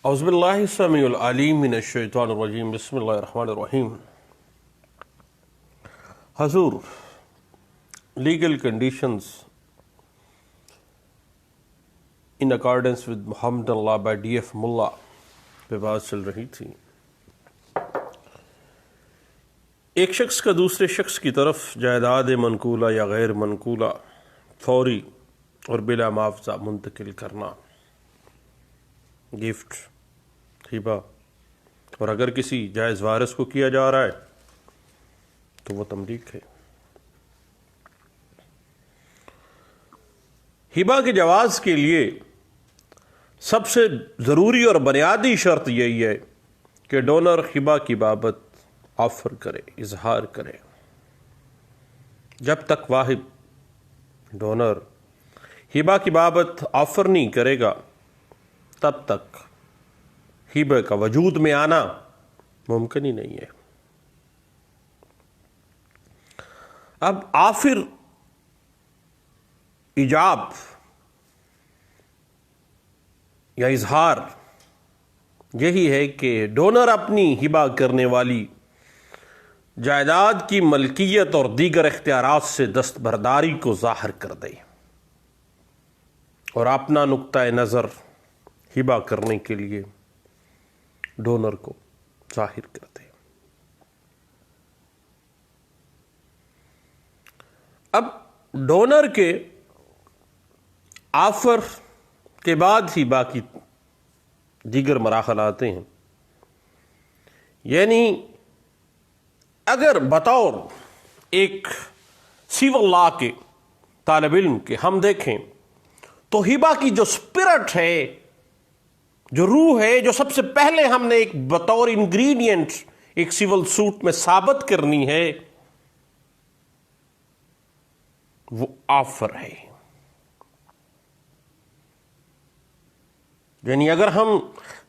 اعوذ باللہ السمیع العلیم من الشیطان الرجیم بسم اللہ الرحمن الرحیم. حضور، legal conditions in accordance with Muhammad Allah by D F ملا پہ بات چل رہی تھی. ایک شخص کا دوسرے شخص کی طرف جائیداد منقولہ یا غیر منقولہ فوری اور بلا معاوضہ منتقل کرنا، گفٹ، ہبہ، اور اگر کسی جائز وارث کو کیا جا رہا ہے تو وہ تملیک ہے. ہبہ کے جواز کے لیے سب سے ضروری اور بنیادی شرط یہی ہے کہ ڈونر ہبہ کی بابت آفر کرے، اظہار کرے. جب تک واحد ڈونر ہبہ کی بابت آفر نہیں کرے گا تب تک ہبہ کا وجود میں آنا ممکن ہی نہیں ہے. اب آفر ایجاب یا اظہار یہی ہے کہ ڈونر اپنی ہبہ کرنے والی جائیداد کی ملکیت اور دیگر اختیارات سے دستبرداری کو ظاہر کر دے اور اپنا نقطہ نظر ہبہ کرنے کے لیے ڈونر کو ظاہر کر دے. اب ڈونر کے آفر کے بعد ہی باقی دیگر مراحل آتے ہیں. یعنی اگر بطور ایک سیول لا کے طالب علم کے ہم دیکھیں تو ہبہ کی جو اسپرٹ ہے، جو روح ہے، جو سب سے پہلے ہم نے ایک بطور انگریڈینٹ ایک سیول سوٹ میں ثابت کرنی ہے وہ آفر ہے. یعنی اگر ہم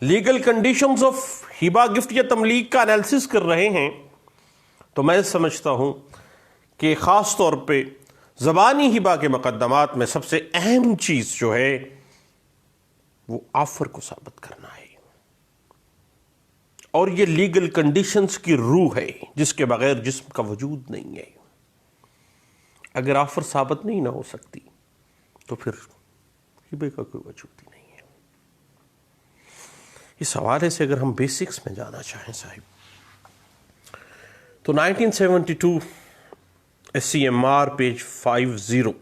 legal conditions of Hiba, gift یا تملیک کا انالیسس کر رہے ہیں تو میں سمجھتا ہوں کہ خاص طور پہ زبانی ہبہ کے مقدمات میں سب سے اہم چیز جو ہے وہ آفر کو ثابت کرنا ہے. اور یہ لیگل کنڈیشنز کی روح ہے جس کے بغیر جسم کا وجود نہیں ہے. اگر آفر ثابت نہیں نہ ہو سکتی تو پھر ہبے کا کوئی وجود ہی نہیں ہے. اس حوالے سے اگر ہم بیسکس میں جانا چاہیں صاحب تو 1972 SCMR پیج 50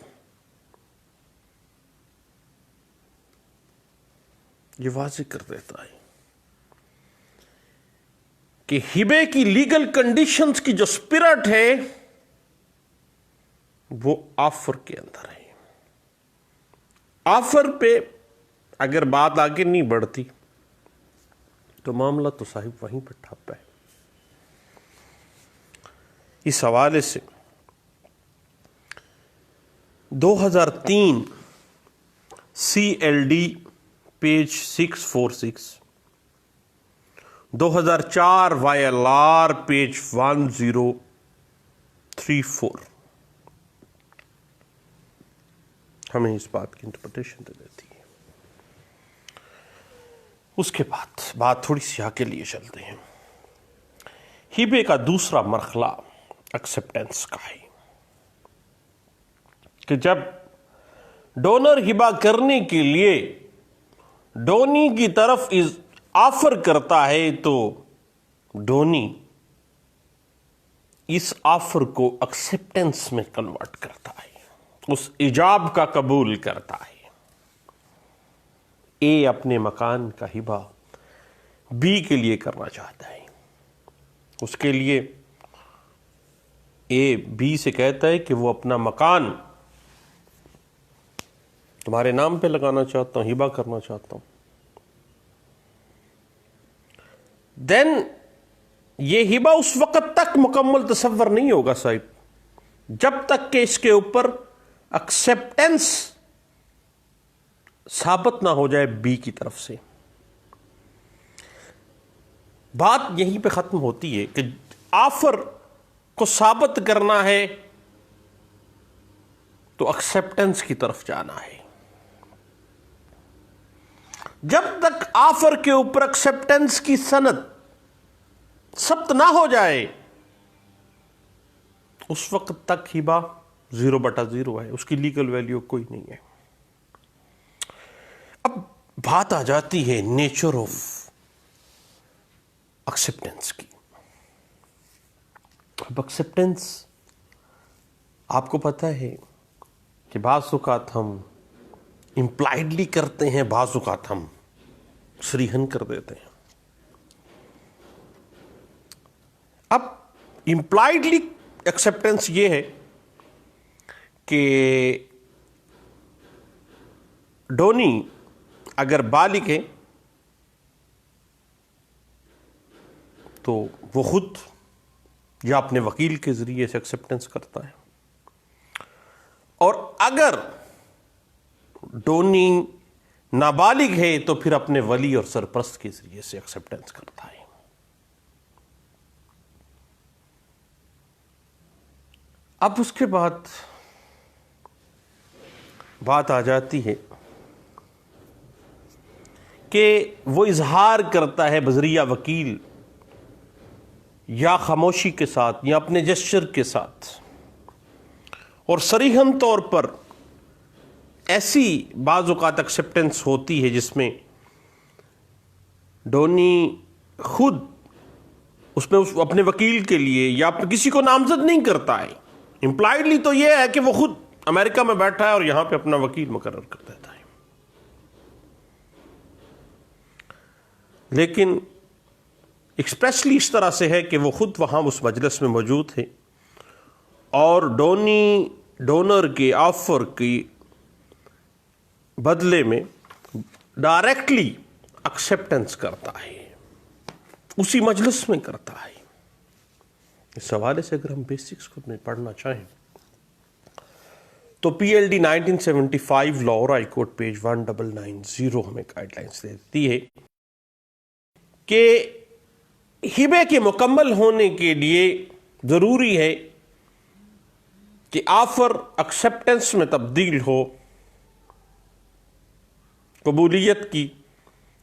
یہ واضح کر دیتا ہے کہ ہبے کی لیگل کنڈیشنز کی جو اسپرٹ ہے وہ آفر کے اندر ہے. آفر پہ اگر بات آگے نہیں بڑھتی تو معاملہ تو صاحب وہیں پہ ٹھپ ہے. اس حوالے سے 2003 CLD پیج 646، 2004 YLR پیج 1034 ہمیں اس بات کی انٹرپریٹیشن دے دیتی ہے. اس کے بعد بات تھوڑی سی آگے لیے چلتے ہیں. ہبے کا دوسرا مرحلہ ایکسیپٹنس کا ہے کہ جب ڈونر ہبہ کرنے کے لیے ڈونی کی طرف آفر کرتا ہے تو ڈونی اس آفر کو ایکسیپٹنس میں کنورٹ کرتا ہے، اس ایجاب کا قبول کرتا ہے. اے اپنے مکان کا ہبہ بی کے لیے کرنا چاہتا ہے. اس کے لیے اے بی سے کہتا ہے کہ وہ اپنا مکان تمہارے نام پہ لگانا چاہتا ہوں، ہبہ کرنا چاہتا ہوں. دین یہ ہبہ اس وقت تک مکمل تصور نہیں ہوگا صاحب جب تک کہ اس کے اوپر ایکسیپٹنس ثابت نہ ہو جائے بی کی طرف سے. بات یہیں پہ ختم ہوتی ہے کہ آفر کو ثابت کرنا ہے تو ایکسیپٹنس کی طرف جانا ہے. جب تک آفر کے اوپر ایکسپٹنس کی سند ثبت نہ ہو جائے اس وقت تک ہبہ 0/0 ہے، اس کی لیگل ویلیو کوئی نہیں ہے۔ اب بات آ جاتی ہے نیچر آف ایکسپٹنس کی۔ اب ایکسپٹنس آپ کو پتہ ہے کہ بعض اوقات ہم امپلائڈلی کرتے ہیں، بعض اوقات ہم صریحاً کر دیتے ہیں۔ اب امپلائڈلی ایکسپٹنس یہ ہے کہ ڈونی اگر بالغ ہے تو وہ خود یا اپنے وکیل کے ذریعے سے ایکسپٹنس کرتا ہے، اور اگر ڈونی نابالغ ہے تو پھر اپنے ولی اور سرپرست کے ذریعے سے ایکسپٹنس کرتا ہے۔ اب اس کے بعد بات آ جاتی ہے کہ وہ اظہار کرتا ہے بذریعہ وکیل یا خاموشی کے ساتھ یا اپنے جسچر کے ساتھ، اور صریحاً طور پر ایسی بعض اوقات ایکسپٹنس ہوتی ہے جس میں ڈونی خود اس میں اپنے وکیل کے لیے یا کسی کو نامزد نہیں کرتا ہے۔ امپلائڈلی تو یہ ہے کہ وہ خود امریکہ میں بیٹھا ہے اور یہاں پہ اپنا وکیل مقرر کر دیتا ہے، لیکن ایکسپریسلی اس طرح سے ہے کہ وہ خود وہاں اس مجلس میں موجود ہے اور ڈونر کے آفر کی بدلے میں ڈائریکٹلی ایکسپٹنس کرتا ہے، اسی مجلس میں کرتا ہے۔ اس حوالے سے اگر ہم بیسکس کو پڑھنا چاہیں تو پی L D 1975 Lahore high court page 1990 ہمیں گائیڈ لائنس دیتی ہے کہ ہبے کے مکمل ہونے کے لیے ضروری ہے کہ آفر ایکسپٹنس میں تبدیل ہو، قبولیت کی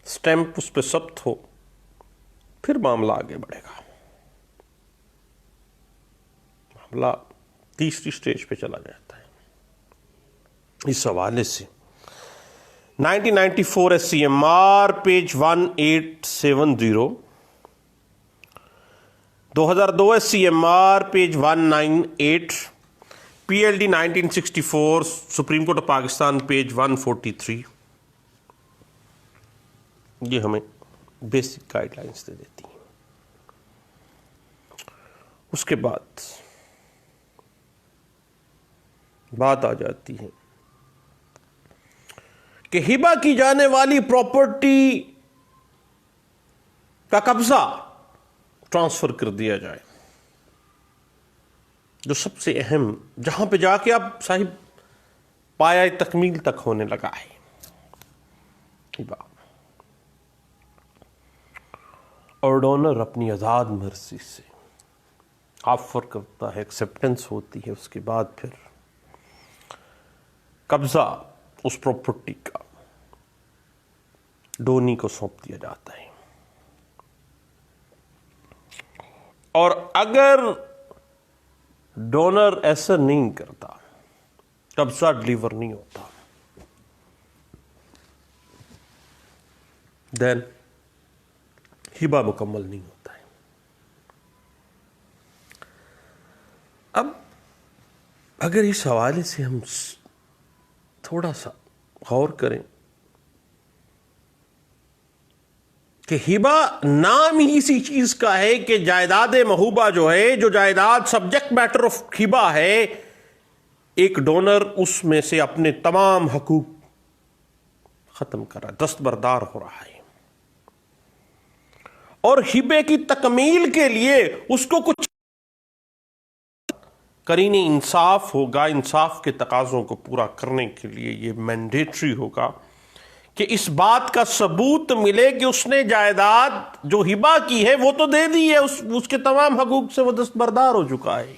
سٹیمپ اس پہ ثبت ہو، پھر معاملہ آگے بڑھے گا، معاملہ تیسری سٹیج پہ چلا جاتا ہے۔ اس حوالے سے 1994 S C M R page 1870، 2002 S C M R page 198، P L D 1964 Supreme Court of Pakistan page 143، یہ ہمیں بیسک گائیڈ لائنس دے دیتی ہیں۔ اس کے بعد بات آ جاتی ہے کہ ہبہ کی جانے والی پراپرٹی کا قبضہ ٹرانسفر کر دیا جائے، جو سب سے اہم، جہاں پہ جا کے اب صاحب پایہ تکمیل تک ہونے لگا ہے ہبہ، اور ڈونر اپنی آزاد مرضی سے آفر کرتا ہے، ایکسپٹنس ہوتی ہے، اس کے بعد پھر قبضہ اس پراپرٹی کا ڈونی کو سونپ دیا جاتا ہے، اور اگر ڈونر ایسا نہیں کرتا، قبضہ ڈلیور نہیں ہوتا، دین ہبہ مکمل نہیں ہوتا ہے۔ اب اگر اس حوالے سے ہم تھوڑا سا غور کریں کہ ہبہ نام ہی اسی چیز کا ہے کہ جائیداد محوبہ جو ہے، جو جائیداد سبجیکٹ میٹر آف ہبہ ہے، ایک ڈونر اس میں سے اپنے تمام حقوق ختم کر رہا ہے، دستبردار ہو رہا ہے، اور ہبے کی تکمیل کے لیے اس کو کچھ قرین انصاف ہوگا، انصاف کے تقاضوں کو پورا کرنے کے لیے یہ مینڈیٹری ہوگا کہ اس بات کا ثبوت ملے کہ اس نے جائیداد جو ہبہ کی ہے وہ تو دے دی ہے، اس کے تمام حقوق سے وہ دستبردار ہو چکا ہے۔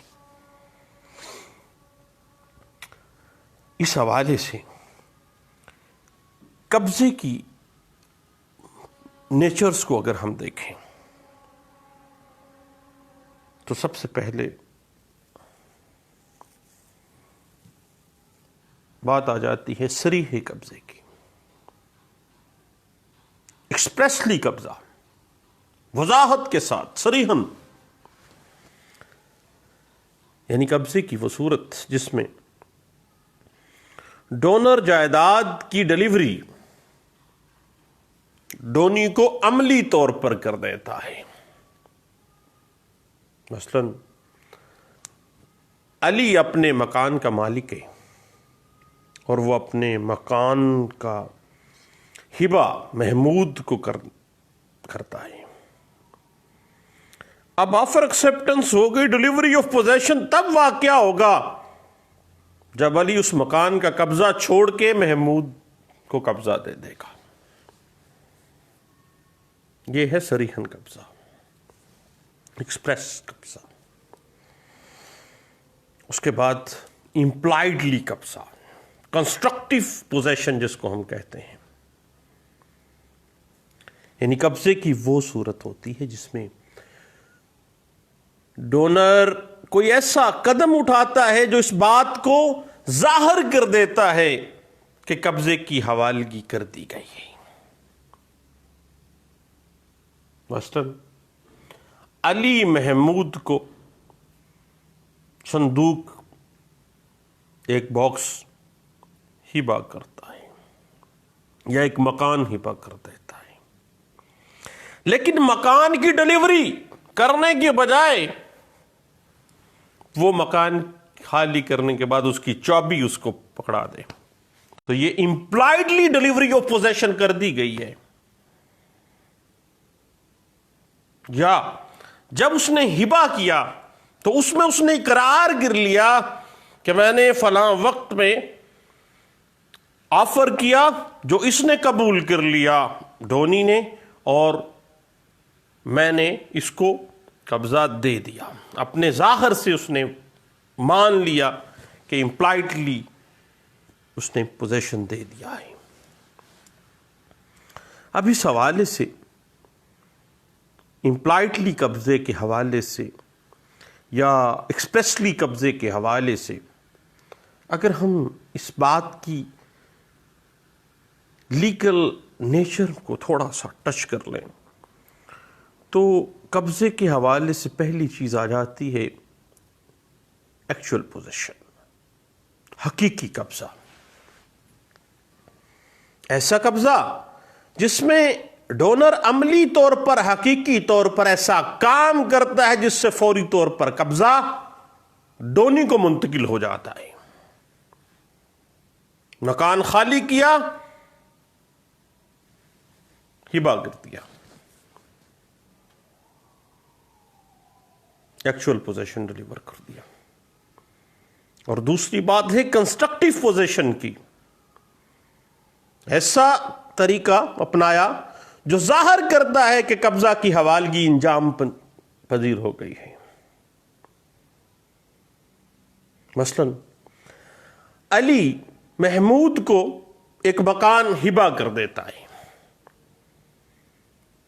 اس حوالے سے قبضے کی نیچرز کو اگر ہم دیکھیں تو سب سے پہلے بات آ جاتی ہے صریح قبضے کی، ایکسپریسلی قبضہ، وضاحت کے ساتھ، صریحاً، یعنی قبضے کی وہ صورت جس میں ڈونر جائیداد کی ڈیلیوری ڈونی کو عملی طور پر کر دیتا ہے۔ مثلا علی اپنے مکان کا مالک ہے اور وہ اپنے مکان کا ہبہ محمود کو کرتا ہے۔ اب آفر ایکسپٹنس ہو گئی، ڈیلیوری آف پوزیشن تب واقعہ ہوگا جب علی اس مکان کا قبضہ چھوڑ کے محمود کو قبضہ دے دے گا۔ یہ ہے صریحاً قبضہ، ایکسپریس قبضہ۔ اس کے بعد امپلائڈلی قبضہ، کنسٹرکٹیو پوزیشن جس کو ہم کہتے ہیں، یعنی قبضے کی وہ صورت ہوتی ہے جس میں ڈونر کوئی ایسا قدم اٹھاتا ہے جو اس بات کو ظاہر کر دیتا ہے کہ قبضے کی حوالگی کر دی گئی ہے۔ مثلاً علی محمود کو صندوق، ایک باکس ہبہ کرتا ہے یا ایک مکان ہبہ کر دیتا ہے، لیکن مکان کی ڈیلیوری کرنے کے بجائے وہ مکان خالی کرنے کے بعد اس کی چابی اس کو پکڑا دے، تو یہ امپلائڈلی ڈیلیوری آف پوزیشن کر دی گئی ہے۔ یا جب اس نے ہبہ کیا تو اس میں اس نے اقرار کر لیا کہ میں نے فلاں وقت میں آفر کیا جو اس نے قبول کر لیا ڈونی نے، اور میں نے اس کو قبضہ دے دیا۔ اپنے ظاہر سے اس نے مان لیا کہ امپلائڈلی اس نے پوزیشن دے دیا ہے۔ اب اس حوالے سے، امپلائڈلی قبضے کے حوالے سے یا ایکسپریسلی قبضے کے حوالے سے، اگر ہم اس بات کی لیگل نیچر کو تھوڑا سا ٹچ کر لیں تو قبضے کے حوالے سے پہلی چیز آ جاتی ہے ایکچوئل پوزیشن، حقیقی قبضہ۔ ایسا قبضہ جس میں ڈونر عملی طور پر، حقیقی طور پر ایسا کام کرتا ہے جس سے فوری طور پر قبضہ ڈونی کو منتقل ہو جاتا ہے۔ مکان خالی کیا، ہبہ کر دیا، ایکچوئل پوزیشن ڈیلیور کر دیا۔ اور دوسری بات ہے کنسٹرکٹیو پوزیشن کی، ایسا طریقہ اپنایا جو ظاہر کرتا ہے کہ قبضہ کی حوالگی انجام پذیر ہو گئی ہے۔ مثلا علی محمود کو ایک مکان ہبہ کر دیتا ہے،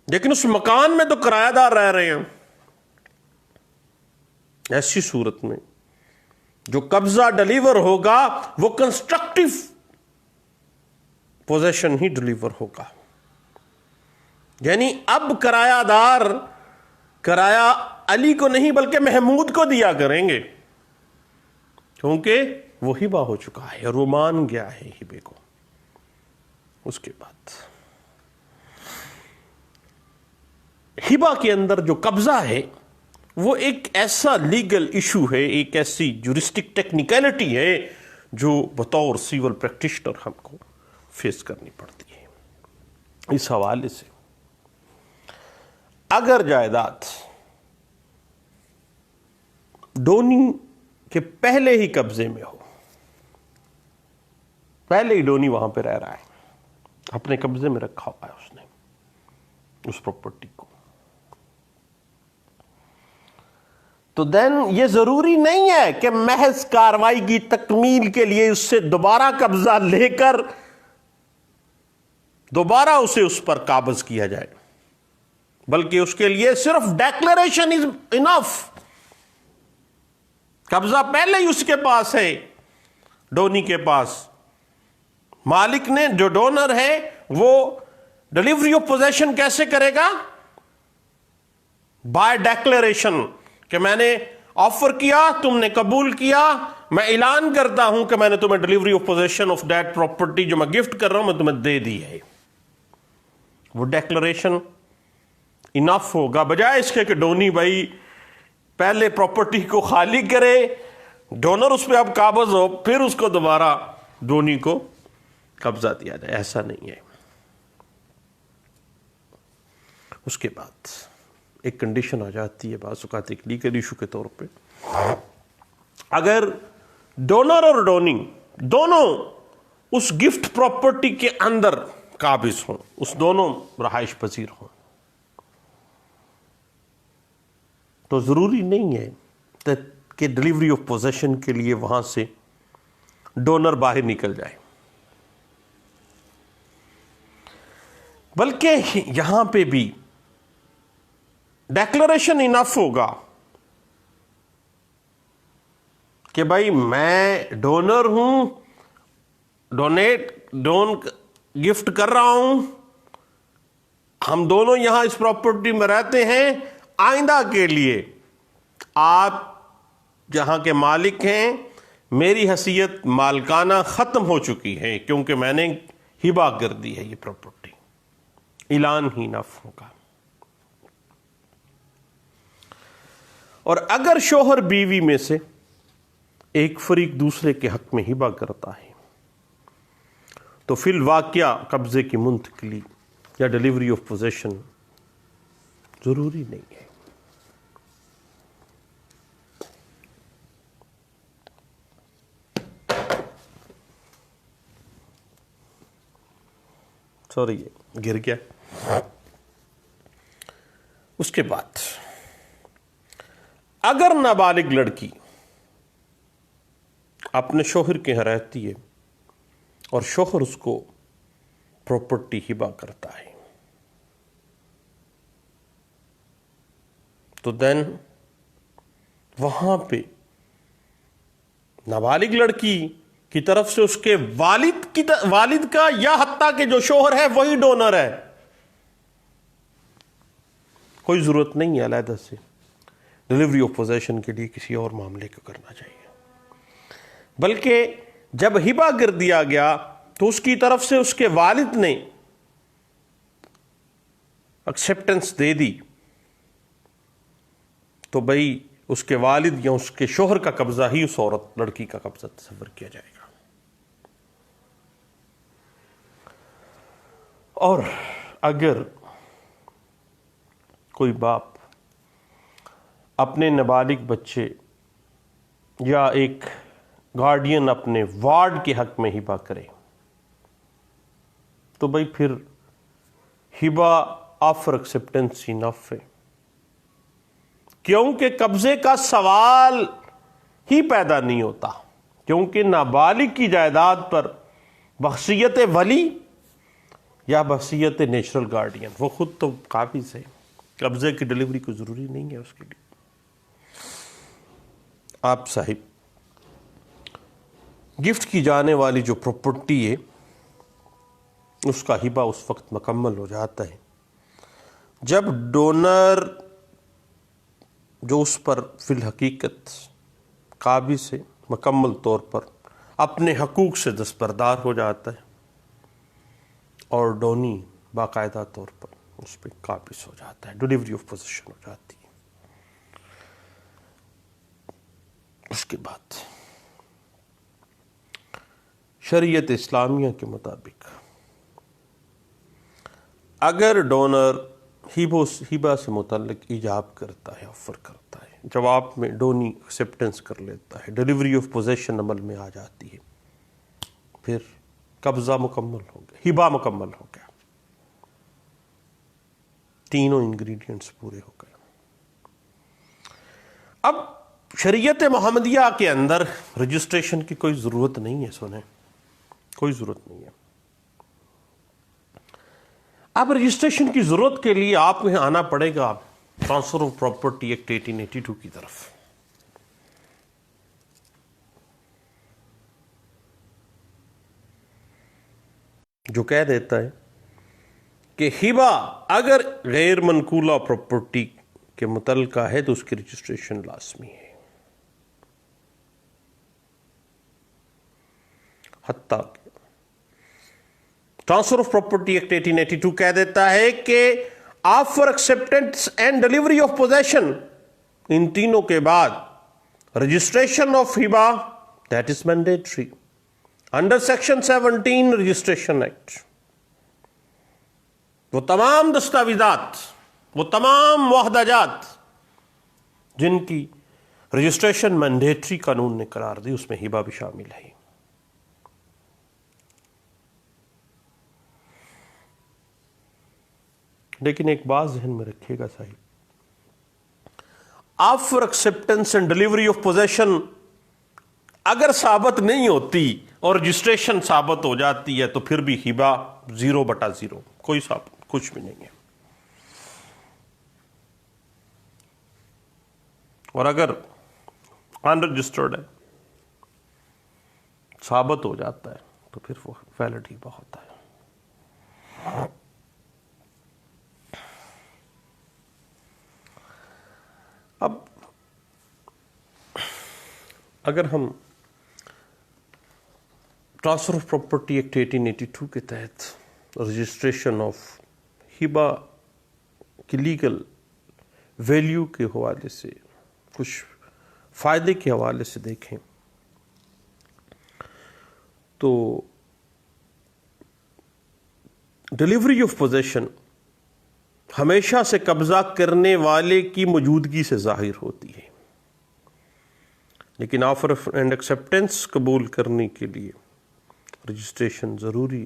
لیکن اس مکان میں تو کرایہ دار رہ رہے ہیں۔ ایسی صورت میں جو قبضہ ڈیلیور ہوگا وہ کنسٹرکٹیو پوزیشن ہی ڈیلیور ہوگا، یعنی اب کرایہ دار کرایہ علی کو نہیں بلکہ محمود کو دیا کریں گے، کیونکہ وہ ہبہ ہو چکا ہے اور وہ مان گیا ہے ہبے کو۔ اس کے بعد ہبہ کے اندر جو قبضہ ہے وہ ایک ایسا لیگل ایشو ہے، ایک ایسی جورسٹک ٹیکنیکلٹی ہے جو بطور سیول پریکٹیشنر ہم کو فیس کرنی پڑتی ہے۔ اس حوالے سے اگر جائیداد ڈونی کے پہلے ہی قبضے میں ہو، پہلے ہی ڈونی وہاں پہ رہ رہا ہے، اپنے قبضے میں رکھا ہوا ہے اس نے اس پراپرٹی کو، تو دین یہ ضروری نہیں ہے کہ محض کارروائی کی تکمیل کے لیے اس سے دوبارہ قبضہ لے کر دوبارہ اسے اس پر قابض کیا جائے۔ بلکہ اس کے لیے صرف ڈیکلریشن از انف. قبضہ پہلے ہی اس کے پاس ہے، ڈونی کے پاس. مالک نے، جو ڈونر ہے، وہ ڈلیوری آف پوزیشن کیسے کرے گا؟ بائی ڈیکلریشن، کہ میں نے آفر کیا، تم نے قبول کیا، میں اعلان کرتا ہوں کہ میں نے تمہیں delivery of position of that property جو میں گفٹ کر رہا ہوں میں تمہیں دے دی ہے. وہ ڈیکلریشن انف ہوگا، بجائے اس کے کہ ڈونی بھائی پہلے پراپرٹی کو خالی کرے، ڈونر اس پہ اب قابض ہو، پھر اس کو دوبارہ ڈونی کو قبضہ دیا جائے. ایسا نہیں ہے. اس کے بعد ایک کنڈیشن آ جاتی ہے بعض اوقات ایک لیگل ایشو کے طور پہ. اگر ڈونر اور ڈونی دونوں اس گفٹ پراپرٹی کے اندر قابض ہوں، اس دونوں رہائش پذیر ہوں، تو ضروری نہیں ہے کہ ڈلیوری آف پوزیشن کے لیے وہاں سے ڈونر باہر نکل جائے، بلکہ یہاں پہ بھی ڈیکلریشن انف ہوگا کہ بھائی میں ڈونر ہوں، گفٹ کر رہا ہوں، ہم دونوں یہاں اس پراپرٹی میں رہتے ہیں، آئندہ کے لیے آپ جہاں کے مالک ہیں، میری حیثیت مالکانہ ختم ہو چکی ہے کیونکہ میں نے ہبہ کر دی ہے یہ پراپرٹی. اعلان ہی نف ہوگا. اور اگر شوہر بیوی میں سے ایک فریق دوسرے کے حق میں ہبہ کرتا ہے تو فی الواقعہ قبضے کی منتقلی یا ڈلیوری آف پوزیشن ضروری نہیں ہے. سوری گر گیا. اس کے بعد اگر نابالغ لڑکی اپنے شوہر کے یہاں رہتی ہے اور شوہر اس کو پراپرٹی ہبہ کرتا ہے تو دین وہاں پہ نابالغ لڑکی کی طرف سے اس کے والد کا یا حتیٰ کہ جو شوہر ہے وہی ڈونر ہے. کوئی ضرورت نہیں ہے علیحدہ سے ڈلیوری آف پوزیشن کے لیے کسی اور معاملے کو کرنا چاہیے، بلکہ جب ہبہ کر دیا گیا تو اس کی طرف سے اس کے والد نے ایکسیپٹنس دے دی تو بھائی اس کے والد یا اس کے شوہر کا قبضہ ہی اس عورت لڑکی کا قبضہ تصور کیا جائے گا. اور اگر کوئی باپ اپنے نابالغ بچے یا ایک گارڈین اپنے وارڈ کے حق میں ہبہ کرے تو بھائی پھر ہبہ آفر ایکسیپٹنس انف ہے، کیونکہ قبضے کا سوال ہی پیدا نہیں ہوتا، کیونکہ نابالغ کی جائیداد پر بحثیت ولی یا بحثیت نیچرل گارڈین وہ خود تو قابض ہے، قبضے کی ڈلیوری کو ضروری نہیں ہے اس کے لیے. آپ صاحب گفٹ کی جانے والی جو پراپرٹی ہے اس کا ہبہ اس وقت مکمل ہو جاتا ہے جب ڈونر جو اس پر فی الحقیقت قابض ہے مکمل طور پر اپنے حقوق سے دستبردار ہو جاتا ہے اور ڈونی باقاعدہ طور پر اس پہ قابض ہو جاتا ہے، ڈلیوری آف پوزیشن ہو جاتی ہے. اس کے بعد شریعت اسلامیہ کے مطابق اگر ڈونر ہبہ سے متعلق ایجاب کرتا ہے، آفر کرتا ہے، جواب میں ڈونی ایکسیپٹنس کر لیتا ہے، ڈلیوری آف پوزیشن عمل میں آ جاتی ہے، پھر قبضہ مکمل ہو گیا، ہبہ مکمل ہو گیا، تینوں انگریڈینٹس پورے ہو گئے. اب شریعت محمدیہ کے اندر رجسٹریشن کی کوئی ضرورت نہیں ہے، سنیں، کوئی ضرورت نہیں ہے. اب رجسٹریشن کی ضرورت کے لیے آپ کو آنا پڑے گا ٹرانسفر آف پراپرٹی ایکٹ 1882 کی طرف. جو کہہ دیتا ہے کہ ہبہ اگر غیر منقولہ پراپرٹی کے متعلقہ ہے تو اس کی رجسٹریشن لازمی ہے. حتیٰ کہ ٹرانسفر آف پراپرٹی ایکٹ 1882 کہہ دیتا ہے کہ offer acceptance and delivery of possession, ان تینوں کے بعد رجسٹریشن آف ہبہ that is mandatory under section 17 registration act. وہ تمام دستاویزات، وہ تمام معاہدہ جات جن کی رجسٹریشن مینڈیٹری قانون نے قرار دی، اس میں ہبہ بھی شامل ہے. لیکن ایک بات ذہن میں رکھیے گا صاحب، offer acceptance and delivery of position اگر ثابت نہیں ہوتی اور رجسٹریشن ثابت ہو جاتی ہے تو پھر بھی ہبہ 0/0، کوئی ثابت کچھ بھی نہیں ہے. اور اگر انرجسٹرڈ ہے، ثابت ہو جاتا ہے تو پھر وہ ویلڈ ہبہ ہوتا ہے. اب اگر ہم ٹرانسفر آف پراپرٹی ایکٹ 1882 کے تحت رجسٹریشن آف ہبہ کی لیگل ویلیو کے حوالے سے، کچھ فائدے کے حوالے سے دیکھیں تو ڈلیوری آف پوزیشن ہمیشہ سے قبضہ کرنے والے کی موجودگی سے ظاہر ہوتی ہے، لیکن آفر اینڈ ایکسپٹنس قبول کرنے کے لیے رجسٹریشن ضروری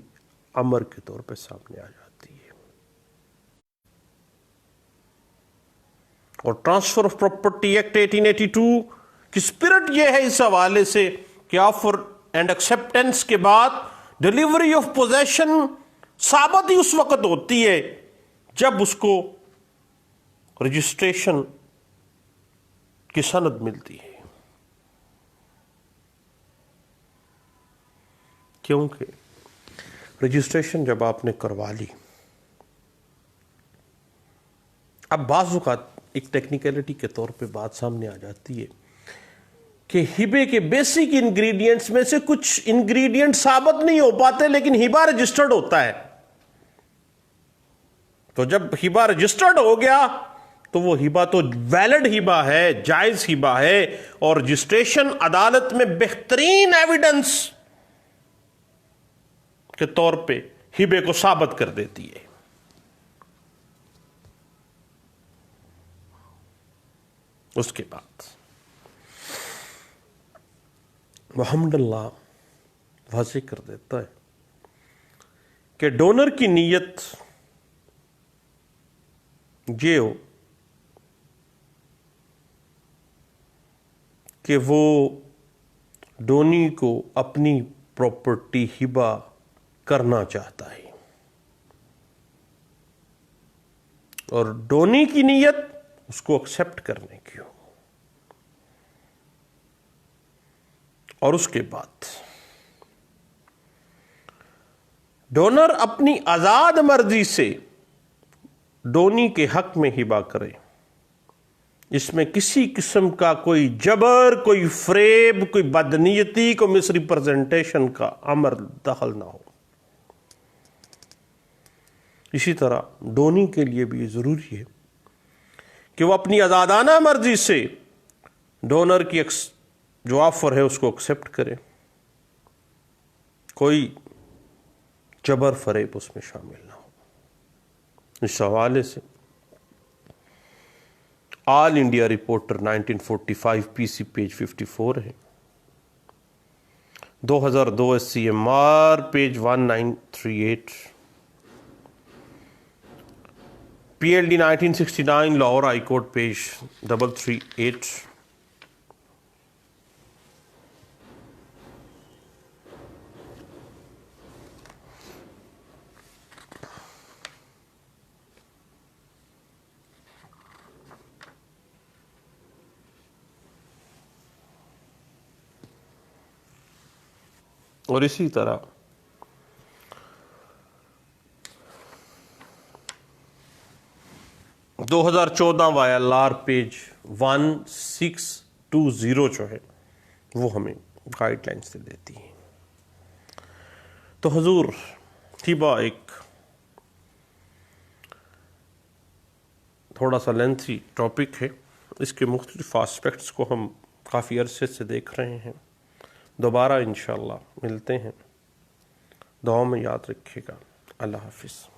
امر کے طور پہ سامنے آ جاتی ہے. اور ٹرانسفر آف پراپرٹی ایکٹ 1882 کی اسپرٹ یہ ہے اس حوالے سے کہ آفر اینڈ ایکسپٹنس کے بعد ڈلیوری آف پوزیشن ثابت ہی اس وقت ہوتی ہے جب اس کو رجسٹریشن کی سند ملتی ہے. کیونکہ رجسٹریشن جب آپ نے کروا لی، اب بعض اوقات ایک ٹیکنیکلٹی کے طور پہ بات سامنے آ جاتی ہے کہ ہبے کے بیسک انگریڈینٹس میں سے کچھ انگریڈینٹ ثابت نہیں ہو پاتے لیکن ہبہ رجسٹرڈ ہوتا ہے. تو جب ہبہ رجسٹرڈ ہو گیا تو وہ ہبہ تو ویلڈ ہبہ ہے، جائز ہبہ ہے، اور رجسٹریشن عدالت میں بہترین ایویڈنس کے طور پہ ہبے کو ثابت کر دیتی ہے. اس کے بعد محمد اللہ واضح کر دیتا ہے کہ ڈونر کی نیت یہ ہو کہ وہ ڈونی کو اپنی پراپرٹی ہبہ کرنا چاہتا ہے، اور ڈونی کی نیت اس کو ایکسپٹ کرنے کی ہو. اور اس کے بعد ڈونر اپنی آزاد مرضی سے ڈونی کے حق میں ہبہ کرے، اس میں کسی قسم کا کوئی جبر، کوئی فریب، کوئی بدنیتی، کوئی مس ریپرزنٹیشن کا امر دخل نہ ہو. اسی طرح ڈونی کے لیے بھی یہ ضروری ہے کہ وہ اپنی آزادانہ مرضی سے ڈونر کی جو آفر ہے اس کو ایکسپٹ کرے، کوئی جبر فریب اس میں شامل نہ ہو. اس حوالے سے آل انڈیا رپورٹر 1945 پی سی پیج 54 ہے، 2002 SCMR page 1938، PLD 1969 Lahore high court page 338. اور اسی طرح دو ہزار چودہ YLR پیج 1620 جو ہے وہ ہمیں گائیڈ لائنس سے دیتی ہے. تو حضور ہبہ ایک تھوڑا سا لینتھی ٹاپک ہے، اس کے مختلف آسپیکٹس کو ہم کافی عرصے سے دیکھ رہے ہیں. دوبارہ انشاءاللہ ملتے ہیں، دعاؤں میں یاد رکھیے گا. اللہ حافظ.